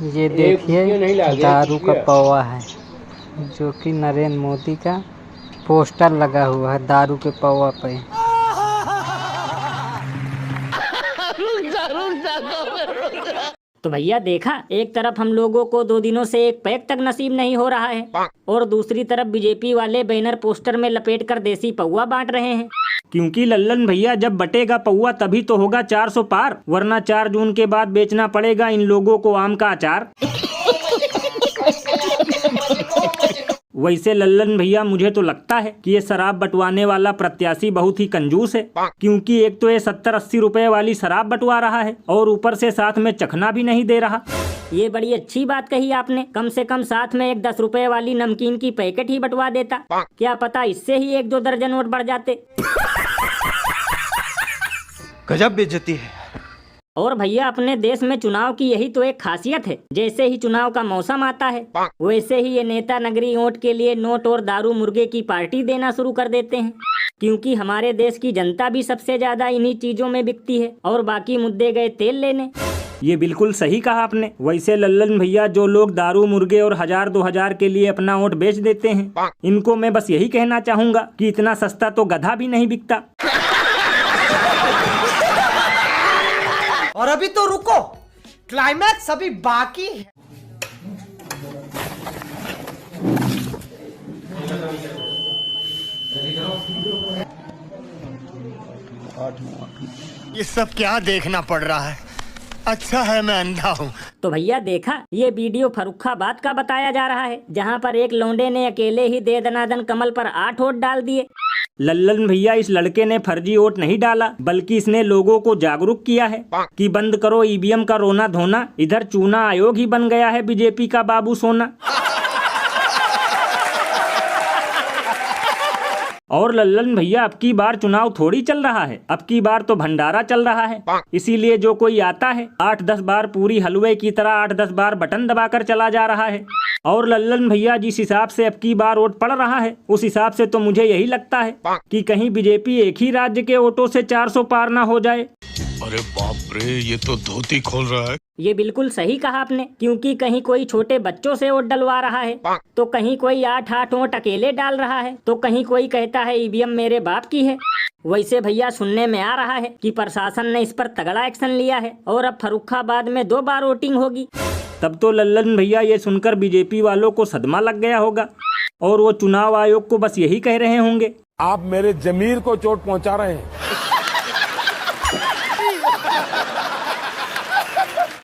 ये देखिए दारू का पौवा है, जो कि नरेंद्र मोदी का पोस्टर लगा हुआ है दारू के पौवा पे। तो भैया देखा, एक तरफ हम लोगों को 2 दिनों से एक पैक तक नसीब नहीं हो रहा है और दूसरी तरफ बीजेपी वाले बैनर पोस्टर में लपेट कर देसी पौवा बांट रहे हैं। क्योंकि लल्लन भैया जब बटेगा पौवा तभी तो होगा 400 पार, वरना 4 जून के बाद बेचना पड़ेगा इन लोगों को आम का अचार। वैसे लल्लन भैया मुझे तो लगता है कि ये शराब बंटवाने वाला प्रत्याशी बहुत ही कंजूस है, क्योंकि एक तो ये 70-80 रुपए वाली शराब बंटवा रहा है और ऊपर से साथ में चखना भी नहीं दे रहा। ये बड़ी अच्छी बात कही आपने, कम से कम साथ में एक 10 रुपए वाली नमकीन की पैकेट ही बंटवा देता, क्या पता इससे ही 1-2 दर्जन नोट बढ़ जाते। गजब बेइज्जती है। और भैया अपने देश में चुनाव की यही तो एक खासियत है, जैसे ही चुनाव का मौसम आता है वैसे ही ये नेता नगरी वोट के लिए नोट और दारू मुर्गे की पार्टी देना शुरू कर देते हैं, क्योंकि हमारे देश की जनता भी सबसे ज्यादा इन्हीं चीजों में बिकती है और बाकी मुद्दे गए तेल लेने। ये बिल्कुल सही कहा आपने। वैसे लल्लन भैया जो लोग दारू मुर्गे और 1000-2000 के लिए अपना वोट बेच देते हैं, इनको मैं बस यही कहना चाहूंगा कि इतना सस्ता तो गधा भी नहीं बिकता। और अभी तो रुको, क्लाइमैक्स अभी बाकी है। ये सब क्या देखना पड़ रहा है? अच्छा है मैं अंधा हूँ। तो भैया देखा, ये वीडियो फर्रुखाबाद का बताया जा रहा है, जहाँ पर एक लौंडे ने अकेले ही दे दनादन कमल पर 8 वोट डाल दिए। लल्लन भैया इस लड़के ने फर्जी वोट नहीं डाला, बल्कि इसने लोगों को जागरूक किया है कि बंद करो ईवीएम का रोना धोना, इधर चुनाव आयोग ही बन गया है बीजेपी का बाबू सोना। और लल्लन भैया अब की बार चुनाव थोड़ी चल रहा है, अब की बार तो भंडारा चल रहा है। इसीलिए जो कोई आता है 8-10 बार पूरी हलवे की तरह 8-10 बार बटन दबाकर चला जा रहा है। और लल्लन भैया जिस हिसाब से अब की बार वोट पड़ रहा है, उस हिसाब से तो मुझे यही लगता है कि कहीं बीजेपी एक ही राज्य के वोटों से 400 पार ना हो जाए। अरे बाप रे, ये तो धोती खोल रहा है। ये बिल्कुल सही कहा आपने, क्योंकि कहीं कोई छोटे बच्चों से वोट डलवा रहा है, तो कहीं कोई 8-8 वोट अकेले डाल रहा है, तो कहीं कोई कहता है ईवीएम मेरे बाप की है। वैसे भैया सुनने में आ रहा है कि प्रशासन ने इस पर तगड़ा एक्शन लिया है और अब फर्रुखाबाद में 2 बार वोटिंग होगी। तब तो लल्लन भैया ये सुनकर बीजेपी वालों को सदमा लग गया होगा और वो चुनाव आयोग को बस यही कह रहे होंगे, आप मेरे जमीर को चोट पहुंचा रहे हैं।